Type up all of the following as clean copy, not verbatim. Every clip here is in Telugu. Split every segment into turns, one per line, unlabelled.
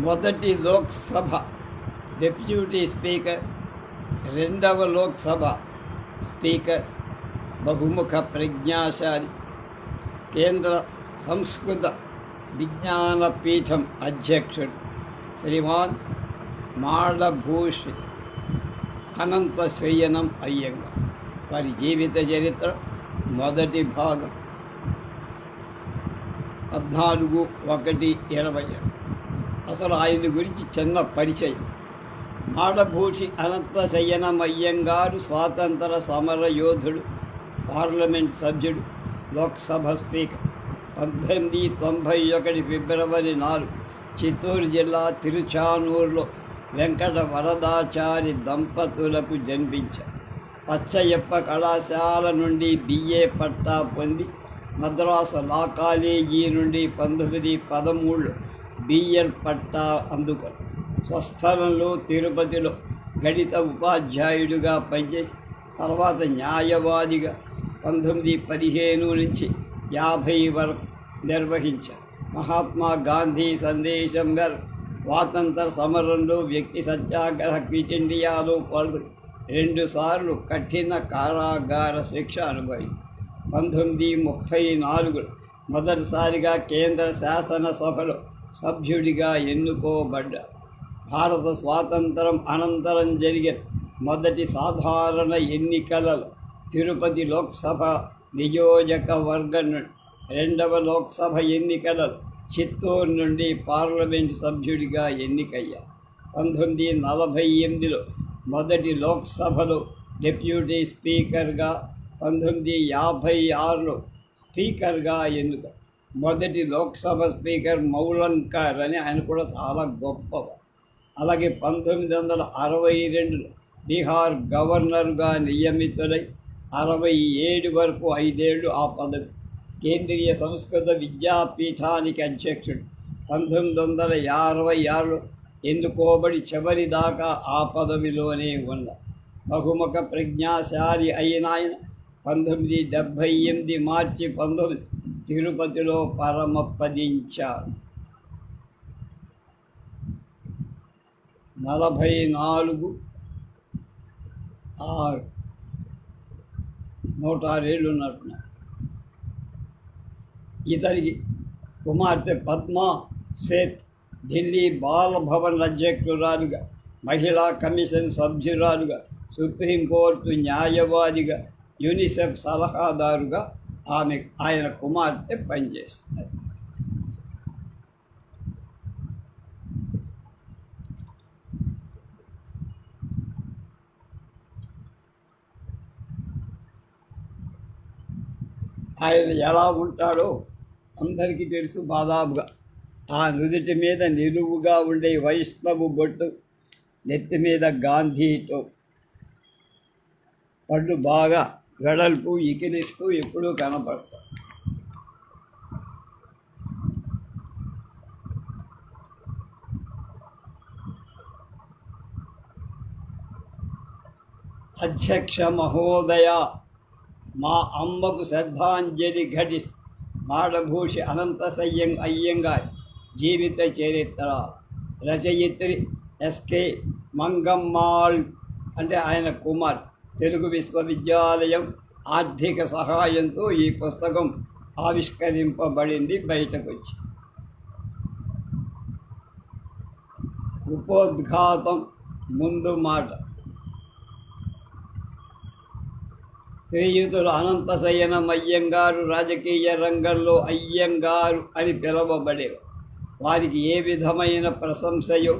మొదటి లోక్సభ డిప్యూటీ స్పీకర్, రెండవ లోక్సభ స్పీకర్, బహుముఖ ప్రజ్ఞాశాలి, కేంద్ర సంస్కృత విజ్ఞాన పీఠం అధ్యక్షుడు శ్రీమాన్ మాడభూషి అనంత శ్రీయనం అయ్యంగార్. వారి జీవిత చరిత్ర మొదటి భాగం 14/1/20. అసలు ఆయన గురించి చిన్న పరిచయం. మాడభూషి అనంత శయనం అయ్యంగారు స్వాతంత్ర సమర యోధుడు, పార్లమెంట్ సభ్యుడు, లోక్సభ స్పీకర్. 1891 ఫిబ్రవరి 4 చిత్తూరు జిల్లా తిరుచానూరులో వెంకట వరదాచారి దంపతులకు జన్మించారు. పచ్చయ్యప్ప కళాశాల నుండి BA పట్టా పొంది మద్రాసు లా కాలేజీ నుండి 1913 BL పట్టా అందుకొని స్వస్థలంలో తిరుపతిలో గణిత ఉపాధ్యాయుడిగా పనిచేసి తర్వాత న్యాయవాదిగా 1915 నుంచి 50 వరకు నిర్వహించారు. మహాత్మా గాంధీ సందేశం మేరకు స్వాతంత్ర సమరంలో వ్యక్తి సత్యాగ్రహ క్విట్ ఇండియాలో పాల్గొని 2 సార్లు కఠిన కారాగార శిక్ష అనుభవించారు. 1934 మొదటిసారిగా కేంద్ర శాసనసభలో సభ్యుడిగా ఎన్నుకోబడ్డారు. భారత స్వాతంత్రం అనంతరం జరిగిన మొదటి సాధారణ ఎన్నికలలో తిరుపతి లోక్సభ నియోజకవర్గం నుండి, రెండవ లోక్సభ ఎన్నికలలో చిత్తూరు నుండి పార్లమెంటు సభ్యుడిగా ఎన్నికయ్యారు. 1948లో మొదటి లోక్సభలో డిప్యూటీ స్పీకర్గా, 1956లో స్పీకర్గా ఎన్నుక. మొదటి లోక్సభ స్పీకర్ మౌలంకర్ అని ఆయన కూడా చాలా గొప్పవారు. అలాగే 1962లో బీహార్ గవర్నర్గా నియమితులై 67 వరకు 5 ఏళ్ళు ఆ పదవి. కేంద్రీయ సంస్కృత విద్యాపీఠానికి అధ్యక్షుడు. 1956లో ఎన్నుకోబడి చివరి దాకా ఆ పదవిలోనే ఉన్నారు. బహుముఖ ప్రజ్ఞాశాలి అయిన ఆయన 1978 మార్చి 19 తిరుపతిలో పరమపదించారు. 44/6 106 ఏళ్ళు ఉన్నట్టున్నారు. ఇతనికి కుమార్తె పద్మా సేత్ ఢిల్లీ బాలభవన్ అధ్యక్షురాలుగా, మహిళా కమిషన్ సభ్యురాలుగా, సుప్రీంకోర్టు న్యాయవాదిగా, యూనిసెఫ్ సలహాదారుగా ఆయన కుమార్తె పనిచేస్తారు. ఆయన ఎలా ఉంటాడో అందరికీ తెలుసు దాదాపుగా. ఆ నుదుటి మీద నిలువుగా ఉండే వైష్ణవు బొట్టు, నెత్తి మీద గాంధీతో, పళ్ళు బాగా వెడల్పు ఇకిలిస్తూ ఎప్పుడూ కనపడతారు. అధ్యక్ష మహోదయ, మా అమ్మకు శ్రద్ధాంజలి ఘటిస్తూ మాడభూషి అనంత అయ్యంగార్ జీవిత చరిత్ర. రచయిత్రి SK మంగమ్మాళ్ అంటే ఆయన కుమార్. తెలుగు విశ్వవిద్యాలయం ఆర్థిక సహాయంతో ఈ పుస్తకం ఆవిష్కరింపబడింది, బయటకు వచ్చి. ఉపోద్ఘాతం ముందు మాట. శ్రీయుతులు అనంత శయనం అయ్యంగారు రాజకీయ రంగంలో అయ్యంగారు అని పిలువబడేవారు. వారికి ఏ విధమైన ప్రశంసయో,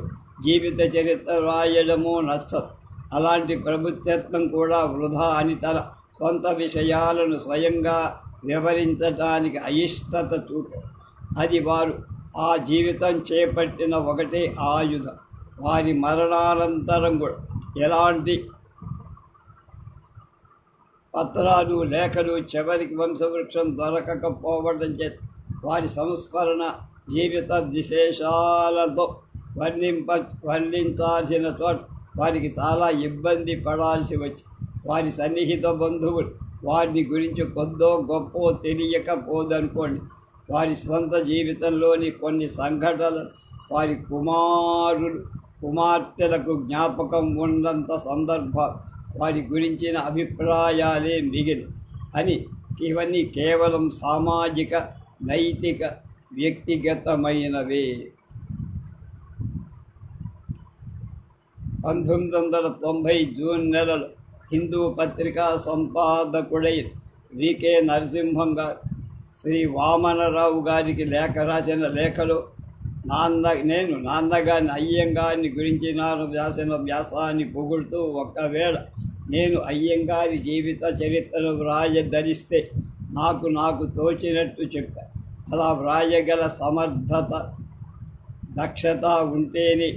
జీవిత చరిత్ర రాయడమో నచ్చదు. అలాంటి ప్రభుత్వం కూడా వృధా అని తన సొంత విషయాలను స్వయంగా వివరించటానికి అయిష్టత చూపారు. అది వారు ఆ జీవితం చేపట్టిన ఒకటే ఆయుధం. వారి మరణానంతరం కూడా ఎలాంటి పత్రాలు, లేఖలు, చివరికి వంశవృక్షం దొరకకపోవడం చేత వారి సంస్మరణ జీవిత విశేషాలతో వర్ణించాల్సిన చోట వారికి చాలా ఇబ్బంది పడాల్సి వచ్చి, వారి సన్నిహిత బంధువులు వారిని గురించి కొద్దో గొప్ప తెలియకపోదనుకోండి. వారి స్వంత జీవితంలోని కొన్ని సంఘటనలు వారి కుమార్తెలకు జ్ఞాపకం ఉన్నంత సందర్భాలు వారి గురించిన అభిప్రాయాలే మిగిలి అని ఇవన్నీ కేవలం సామాజిక నైతిక వ్యక్తిగతమైనవే. 1990 జూన్ నెలలో హిందూ పత్రికా సంపాదకుడైన వికే నరసింహం గారు శ్రీ వామనరావు గారికి లేఖ రాసిన లేఖలో నేను నాన్నగారిని అయ్యంగారిని గురించి రాసిన వ్యాసాన్ని పొగుడుతూ, ఒకవేళ నేను అయ్యంగారి జీవిత చరిత్రను వ్రాయదలిస్తే నాకు తోచినట్టు చెప్పాను. అలా వ్రాయగల సమర్థత దక్షత ఉంటేనే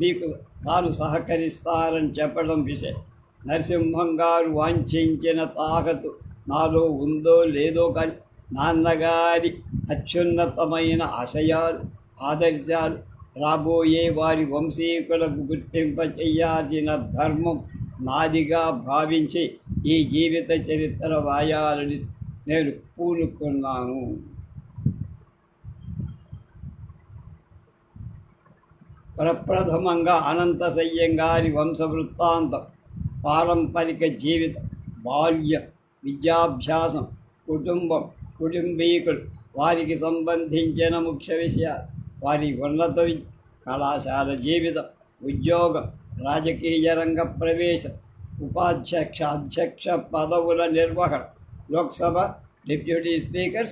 మీకు తాను సహకరిస్తారని చెప్పడం విషయం. నరసింహం గారు వాంఛించిన తాకతు నాలో ఉందో లేదో కానీ నాన్నగారి అత్యున్నతమైన ఆశయాలు ఆదర్శాలు రాబోయే వారి వంశీకులకు గుర్తింప చెయ్యాల్సిన ధర్మం నాదిగా భావించి ఈ జీవిత చరిత్ర రాయాలని నేను పూనుకున్నాను. ప్రప్రథమంగా అనంతశయ్యం గారి వంశవృత్తాంతం, పారంపరిక జీవితం, బాల్యం, విద్యాభ్యాసం, కుటుంబం, కుటుంబీకులు, వారికి సంబంధించిన ముఖ్య విషయాలు, వారి ఉన్నత కళాశాల జీవితం, ఉద్యోగం, రాజకీయ రంగ ప్రవేశం, ఉపాధ్యక్ష అధ్యక్ష పదవుల నిర్వహణ, లోక్సభ, డిప్యూటీ స్పీకర్,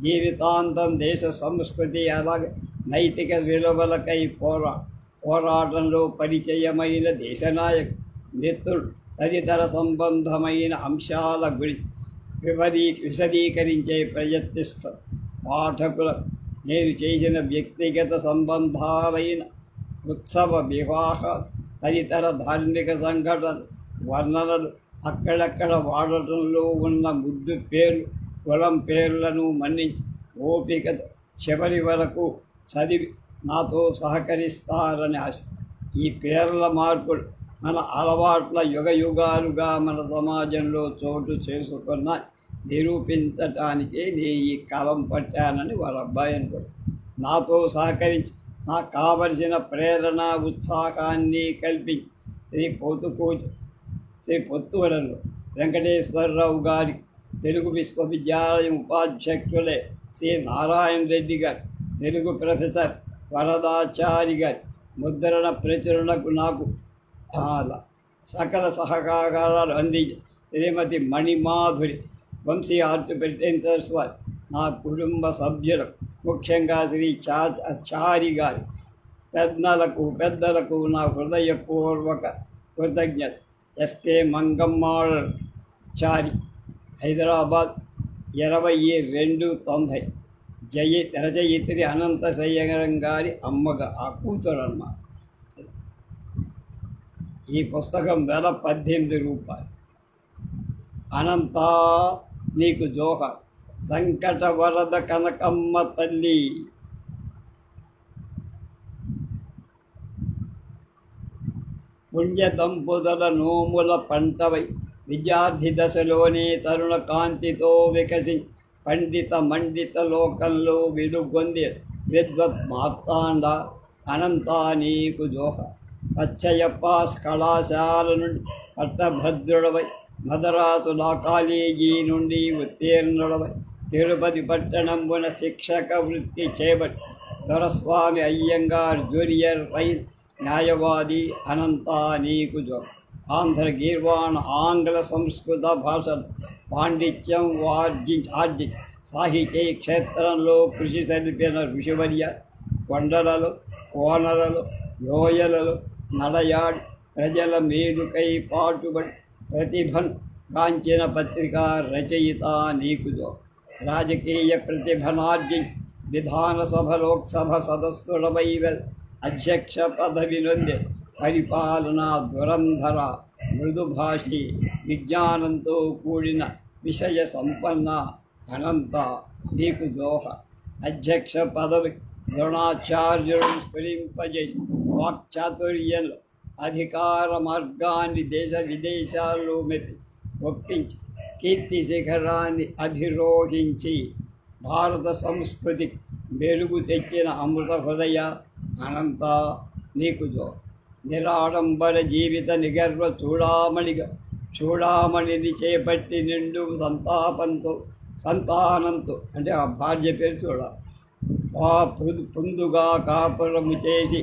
జీవితాంతం దేశ సంస్కృతి అలాగే నైతిక విలువలకై పోరాటంలో పరిచయమైన దేశనాయకు, మిత్రుడు తదితర సంబంధమైన అంశాల గురించి విశదీకరించే ప్రయత్నిస్తారు. పాఠకులకు నేను చేసిన వ్యక్తిగత సంబంధాలైన ఉత్సవ, వివాహ తదితర ధార్మిక సంఘటనలు, వర్ణనలు, అక్కడక్కడ వాడటంలో ఉన్న ముద్దు పేర్లు, కులం పేర్లను మన్నించి ఓపికతో చివరి వరకు చదివి నాతో సహకరిస్తారని ఆశ. ఈ పేర్ల మార్పులు మన అలవాట్ల యుగాలుగా మన సమాజంలో చోటు చేసుకున్న నిరూపించటానికే నేను ఈ కలం పట్టానని వాళ్ళ అబ్బాయి అనుకోడు. నాతో సహకరించి నాకు కావలసిన ప్రేరణ ఉత్సాహాన్ని కల్పించి శ్రీ పొత్తువలలో వెంకటేశ్వరరావు గారి తెలుగు విశ్వవిద్యాలయం ఉపాధ్యక్షులే శ్రీ నారాయణ రెడ్డి గారు, తెలుగు ప్రొఫెసర్ వరదాచారి గారి ముద్రణ ప్రచురణకు నాకు సకల సహకారాలు అందించి శ్రీమతి మణిమాధురి వంశీ ఆర్ట్ ప్రింటర్స్ వారి, నా కుటుంబ సభ్యులు, ముఖ్యంగా శ్రీ చారి గారి పెద్దలకు నా హృదయపూర్వక కృతజ్ఞత. ఎస్కే మంగమ్మాచారి, హైదరాబాద్, 22/90. రచయిత్రి అనంతశయ్యం గారి ఆ కూతురు అన్నమాట. ఈ పుస్తకం ధర 18 రూపాయలు. అనంతా నీకు జోహర్. సంకట వరద కనకమ్మ తల్లి. పుణ్య దంపుదల నోముల పంటవై విద్యార్థి దశలోనే తరుణ కాంతితో వికసి పండిత మండిత లోకంలో వెలుగొంది విద్వత్ మార్తాండ. అనంతా నీకు జోహర్. పచ్చయ్యప్ప కళాశాల నుండి పట్టభద్రుడవై, మదరాసు లా కాలేజీ నుండి ఉత్తీర్ణుడవై, తిరుపతి పట్టణంబున శిక్షక వృత్తి చేపట్టి దొరస్వామి అయ్యంగార్ జూనియర్ రైల్ న్యాయవాది. అనంతా నీకు జోహర్. ఆంధ్ర గీర్వాణ ఆంగ్ల సంస్కృత భాషలు పాండిత్యం ఆర్జి సాహిత్య క్షేత్రంలో కృషి సరిపిన ఋషివర్య. కొండలలో, కోనలలో, లోయలలో నడయాడి ప్రజల మేలుకై పాటుబడి ప్రతిభను కాంచిన పత్రికా రచయిత నీకు జోహర్. రాజకీయ ప్రతిభనార్జి విధానసభ, లోక్సభ సదస్సులపై అధ్యక్ష పదవి నొందే పరిపాలనా దురంధర, మృదుభాషి, విజ్ఞానంతో కూడిన విషయ సంపన్న. అనంత నీకు జోహర్. అధ్యక్ష పదవి ద్రోణాచార్యులను స్ఫురింపజేసి వాక్చాతుర్యంలో అధికార మార్గాన్ని దేశ విదేశాల్లో మెప్పి ఒప్పించి కీర్తి శిఖరాన్ని అధిరోహించి భారత సంస్కృతి మెరుగు తెచ్చిన అమృత హృదయ అనంత నీకు జో. నిరాడంబర జీవిత నిగర్వ చూడామణిని చేపట్టి నిండు సంతానంతో అంటే ఆ భార్య పేరు పుందుగా కాపురము చేసి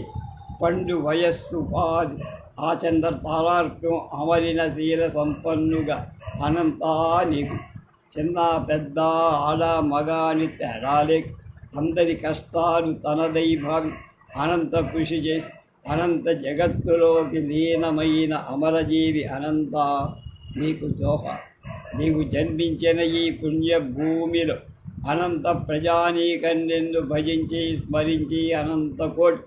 పండు వయస్సు పాది ఆ చంద్ర తారార్కం అమరిన శీల సంపన్నుగా అనంతా నీకు. చిన్న పెద్ద ఆడ మగ అని తేడాలే అందరి కష్టాలు తనదై భావి అనంత కృషి చేసి అనంత జగత్తులోకి లీనమైన అమరజీవి అనంత నీకు జోహ. నీవు జన్మించిన ఈ పుణ్య భూమిలో అనంత ప్రజానీకన్నెందు భజించి స్మరించి అనంత కోటి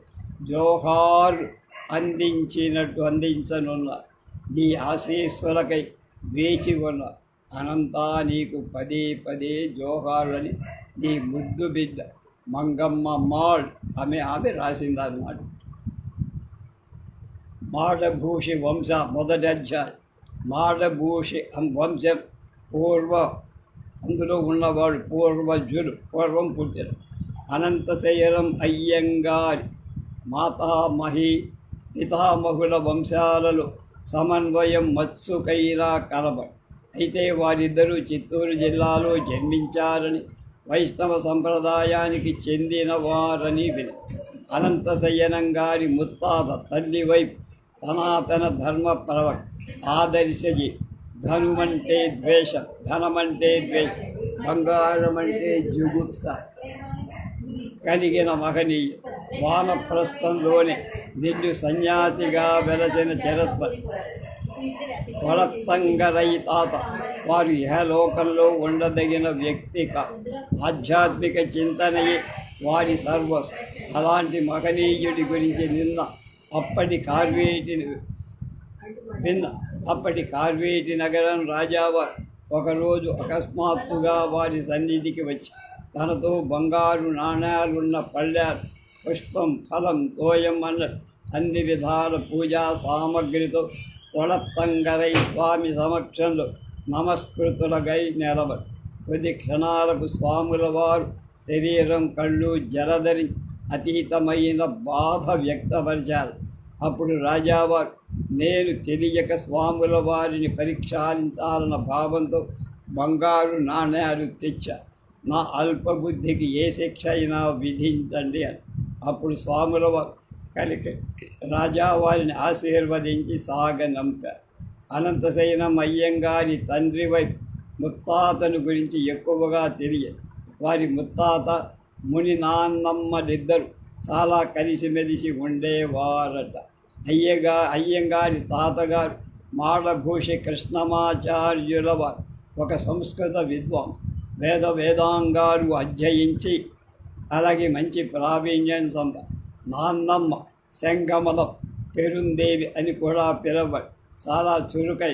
జోహారు అందించనున్న నీ ఆశీస్సులకై వేచి ఉన్న అనంతా నీకు పదే పదే జోహారులని నీ ముద్దు బిడ్డ మంగమ్మ మాల్ ఆమె రాసిందన్నమాట. మాడభూషి వంశ మొదటి అధ్యాయం. మాడభూషి వంశం అందులో ఉన్నవాడు పూర్వం పుట్టిన అనంతశయనం అయ్యంగారి మాతామహి పితామహుల వంశాలలో సమన్వయం మత్సుకైనా కలబడి. అయితే వారిద్దరూ చిత్తూరు జిల్లాలో జన్మించారని వైష్ణవ సంప్రదాయానికి చెందిన వారని విని అనంతశయనం గారి ముత్తాత తల్లి వైపు సనాతన ధర్మ ప్రవక్త ఆదర్శజీ. ధనమంటే ద్వేషం, బంగారం అంటే జుగుప్స కలిగిన మహనీయ. వానప్రస్థంలోనే నిండు సన్యాసిగా వెలసిన చరస్వతి కొలత్తంగరై తాత వారు ఇహలోకంలో ఉండదగిన వ్యక్తిక ఆధ్యాత్మిక చింతనయే వారి సర్వస్వం. అలాంటి మహనీయుడి గురించి అప్పటి కార్వేటి నగరం రాజావారు ఒకరోజు అకస్మాత్తుగా వారి సన్నిధికి వచ్చి తనతో బంగారు నాణ్యాలున్న పళ్ళారు, పుష్పం, ఫలం, తోయం అన్న అన్ని విధాల పూజా సామగ్రితో కొలత్తంగరై స్వామి సమక్షంలో నమస్కృతులగై నిలబడి కొద్ది క్షణాలకు స్వాముల వారు శరీరం, కళ్ళు జలధరి అతీతమైన బాధ వ్యక్తపరిచారు. అప్పుడు రాజావారు నేను తెలియక స్వాముల వారిని పరీక్షించాలన్న భావంతో బంగారు నాణ్యాలు తెచ్చా. నా అల్పబుద్ధికి ఏ శిక్ష అయినా విధించండి అని. అప్పుడు స్వాముల వారు కలికి రాజావారిని ఆశీర్వదించి సాగనంపారు. అనంతశయనం అయ్యంగారి తండ్రి వైపు ముత్తాతను గురించి ఎక్కువగా తెలియదు. వారి ముత్తాత ముని నాన్నమ్మలిద్దరూ చాలా కలిసిమెలిసి ఉండేవారట. అయ్యంగారి తాతగారు మాడభూషి కృష్ణమాచార్యుల వారు ఒక సంస్కృత విద్వాంసు. వేదాంగాలు అధ్యయించి అలాగే మంచి ప్రావీణ్యం నాన్నమ్మ శంగమలం పెరుందేవి అని కూడా పిలవబడి చాలా చురుకై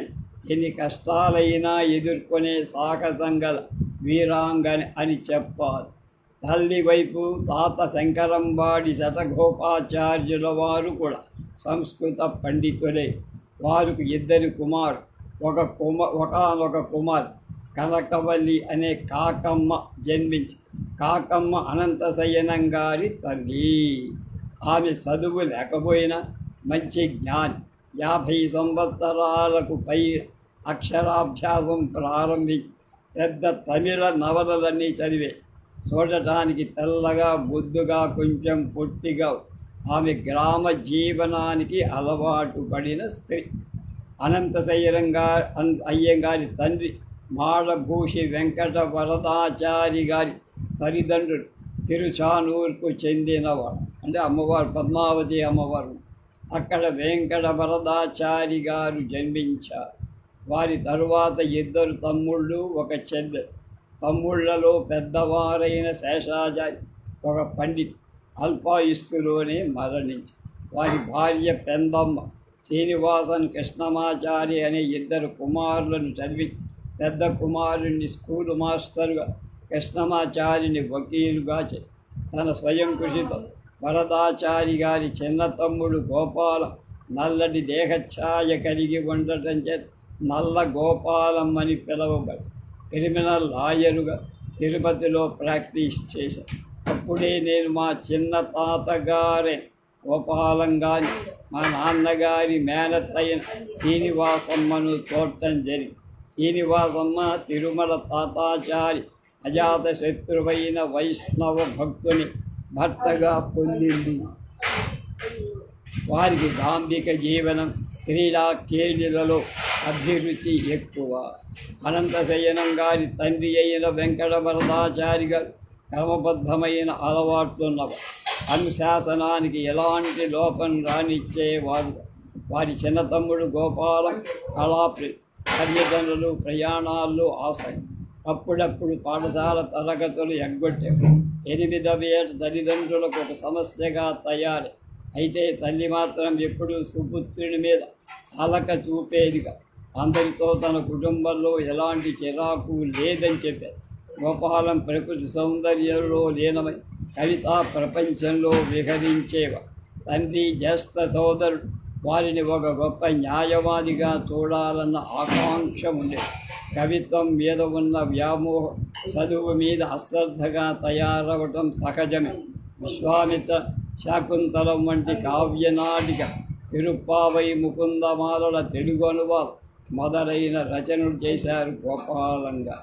ఎన్ని కష్టాలైనా ఎదుర్కొనే సాహసంగల వీరాంగని అని చెప్పారు. తల్లి వైపు తాత శంకరంబాడి శతగోపాచార్యుల వారు కూడా సంస్కృత పండితులే. వారికి ఇద్దరు కుమారు, ఒకనొక కుమార్ కనకవల్లి అనే కాకమ్మ జన్మించి కాకమ్మ అనంతశయనం గారి తల్లి. ఆమె చదువు లేకపోయినా మంచి జ్ఞాని. 50 సంవత్సరాలకు పై అక్షరాభ్యాసం ప్రారంభించి పెద్ద తమిళ నవలలన్నీ చదివే. చూడటానికి తెల్లగా, బొద్దుగా, కొంచెం పొట్టిగా ఆమె గ్రామ జీవనానికి అలవాటు పడిన స్త్రీ. అయ్యంగారి తండ్రి మాడభూషి వెంకట వరదాచారి గారి తల్లిదండ్రులు తిరుచానూరుకు చెందినవారు. అంటే అమ్మవారు పద్మావతి అమ్మవారు. అక్కడ వెంకట వరదాచారి గారు జన్మించారు. వారి తరువాత ఇద్దరు తమ్ముళ్ళు, ఒక చెల్లె. తమ్ముళ్లలో పెద్దవారైన శేషాచారి ఒక పండిత్ అల్పాయుస్సులోనే మరణించి వారి భార్య పెందమ్మ శ్రీనివాసన్ కృష్ణమాచారి అనే ఇద్దరు కుమారులను చదివి పెద్ద కుమారుని స్కూలు మాస్టర్గా, కృష్ణమాచారిని వకీలుగా చేసి తన స్వయం కృషితో వరదాచారి గారి చిన్న తమ్ముడు గోపాలం నల్లటి దేహఛాయ కలిగి ఉండటం చేత నల్ల గోపాలం అని పిలువబడి క్రిమినల్ లాయరుగా తిరుపతిలో ప్రాక్టీస్ చేశారు. అప్పుడే నేను మా చిన్న తాతగారే గోపాలం గారి మా నాన్నగారి మేనత్తయ్య శ్రీనివాసమ్మను చూడటం జరిగింది. శ్రీనివాసమ్మ తిరుమల తాతాచారి అజాత శత్రువైన వైష్ణవ భక్తుని భర్తగా పొందింది. వారికి గాంభిక జీవనం, క్రీడా కేళిలలో అభిరుచి ఎక్కువ. అనంతశయనం గారి తండ్రి అయిన వెంకట వరదాచారి గారు క్రమబద్ధమైన అలవాట్లున్నవారు. అనుశాసనానికి ఎలాంటి లోపం రానిచ్చేవారు. వారి చిన్న తమ్ముడు గోపాలం కళాప్రి పర్యటనలు, ప్రయాణాల్లో ఆసక్తి. అప్పుడప్పుడు పాఠశాల తరగతులు ఎగ్గొట్టారు. 8వ ఏట తల్లిదండ్రులకు ఒక సమస్యగా తయారై. అయితే తల్లి మాత్రం ఎప్పుడూ సుపుత్రుని మీద అలక చూపేదిగా. అందరితో తన కుటుంబంలో ఎలాంటి చిరాకు లేదని చెప్పారు. గోపాలం ప్రకృతి సౌందర్యంలో లీనమై కవితా ప్రపంచంలో విహరించేవా. తండ్రి జ్యేష్ఠ సోదరుడు వారిని ఒక గొప్ప న్యాయవాదిగా చూడాలన్న ఆకాంక్ష ఉండేది. కవిత్వం మీద ఉన్న వ్యామోహం, చదువు మీద అశ్రద్ధగా తయారవటం సహజమే. విశ్వామిత్ర, శాకుంతలం వంటి కావ్యనాటిక, తిరుప్పావై, ముకుందమాలల తెలుగు అనువాదం మొదలైన రచనలు చేశారు గోపాలంగా.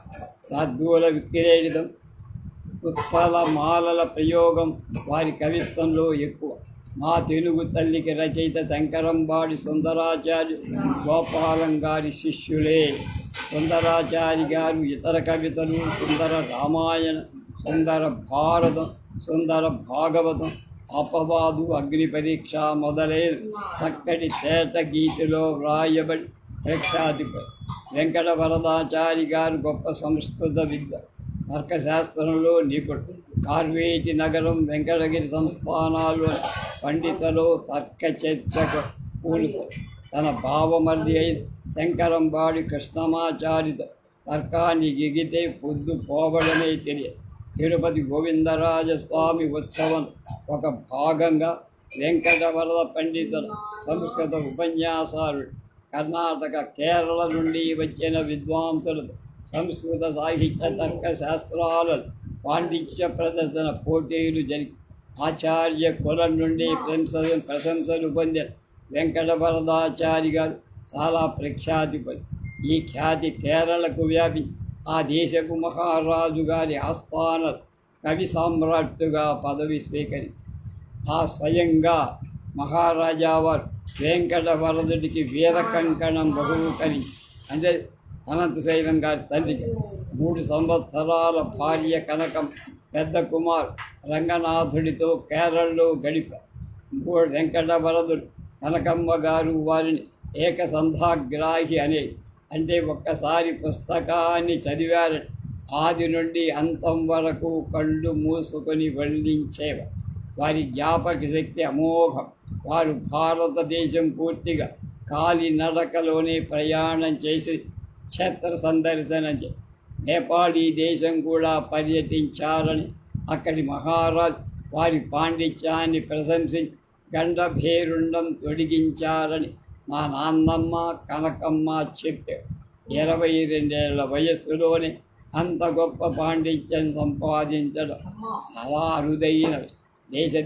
సద్గుల విక్రీడితం, ఉత్పల మాలల ప్రయోగం వారి కవిత్వంలో ఎక్కువ. మా తెలుగు తల్లికి రచయిత శంకరంబాడి సుందరాచార్య గోపాలం గారి శిష్యులే. సుందరాచారి గారు ఇతర కవితలు సుందర రామాయణ, సుందర భారతం, సుందర భాగవతం, అపవాదు, అగ్ని పరీక్ష మొదలైన చక్కటి తేట గీతిలో వ్రాయబడి ప్రఖ్యాతిపై. వెంకట వరదాచారి గారు గొప్ప సంస్కృత విద్య, తర్కశాస్త్రంలో నిపుణుడు. కార్వేటి నగరం, వెంకటగిరి సంస్థానాల్లో పండితులు తర్క చర్చకు పూనుతారు. తన భావమర్ది అయిన శంకరంబాడి కృష్ణమాచారితో తర్కాన్ని గిగితే పొద్దు పోవడమే తెలియదు. తిరుపతి గోవిందరాజస్వామి ఉత్సవం ఒక భాగంగా వెంకటవరద పండితులు, సంస్కృత ఉపన్యాసాలు, కర్ణాటక, కేరళ నుండి వచ్చిన విద్వాంసులతో సంస్కృత సాహిత్య తర్క శాస్త్రాలలో పాండిత్య ప్రదర్శన పోటీలు జరిగి ఆచార్య కులం నుండి ప్రశంసలు పొందారు. వెంకట వరదాచారి గారు చాలా ప్రఖ్యాతి పొంది. ఈ ఖ్యాతి కేరళకు వ్యాపించి ఆ దేశపు మహారాజు గారి ఆస్థాన కవి సామ్రాట్టుగా పదవి స్వీకరించి ఆ స్వయంగా మహారాజా వారు వెంకట వరదుడికి వీర కంకణం బహుకరించి, అంటే అనంతశైలం గారి తల్లికి 3 సంవత్సరాల భార్య కనకం పెద్ద కుమార్ రంగనాథుడితో కేరళలో గడిపారు. వెంకట వరదుడు కనకమ్మ గారు వారిని ఏకసంధాగ్రాహి అనేది, అంటే ఒక్కసారి పుస్తకాన్ని చదివారని ఆది నుండి అంతం వరకు కళ్ళు మూసుకొని వర్ణించేవారు. వారి జ్ఞాపక శక్తి అమోఘం. వారు భారతదేశం పూర్తిగా కాలినడకలోనే ప్రయాణం చేసి క్షేత్ర సందర్శన నేపాళీ దేశం కూడా పర్యటించారని, అక్కడి మహారాజ్ వారి పాండిత్యాన్ని ప్రశంసించి గండభేరుండం తొడిగించారని మా నాన్నమ్మ కనకమ్మ చెప్పారు. 22 ఏళ్ల వయస్సులోనే అంత గొప్ప పాండిత్యం సంపాదించడం చాలా అరుదైనవి.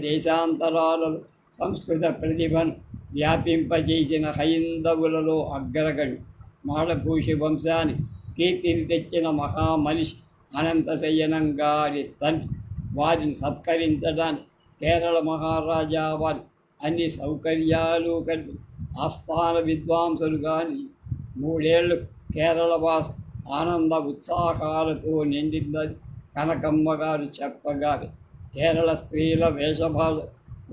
దేశాంతరాలలో సంస్కృత ప్రతిభను వ్యాపింపజేసిన హైందవులలో అగ్రగణ్యుడు. మాడభూషి వంశాన్ని కీర్తిని తెచ్చిన మహామనిషి అనంతశయనం గారి తండ్రి. వారిని సత్కరించడానికి కేరళ మహారాజా వారి అన్ని సౌకర్యాలు కలిపి ఆస్థాన విద్వాంసులు కానీ 3 ఏళ్ళు కేరళ వాస ఆనంద ఉత్సాహాలతో నిండిందని కనకమ్మ గారు చెప్పగా, కేరళ స్త్రీల వేషభాష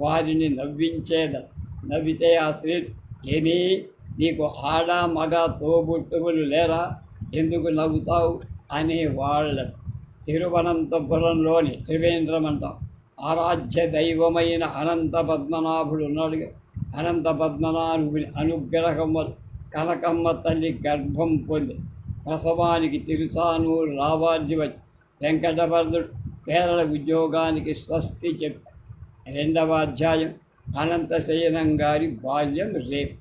వారిని నవ్వించేదని. నవ్వితే ఆ స్త్రీలు, ఏమీ నీకు ఆడ మగ తోబుట్టువులు లేరా, ఎందుకు నవ్వుతావు అనేవాళ్ళ. తిరువనంతపురంలోని త్రివేంద్రమంటాం ఆరాధ్య దైవమైన అనంత పద్మనాభుడు ఉన్నాడుగా. అనంత పద్మనాభుని అనుగ్రహం వల్ల కనకమ్మ తల్లి గర్భం పొంది ప్రసవానికి తిరుచానూరు రావాల్సి వచ్చి వెంకటవర్ధుడు కేరళ ఉద్యోగానికి స్వస్తి చెప్పారు. 2వ అధ్యాయం అనంతశయనం గారి బాల్యం రేపు.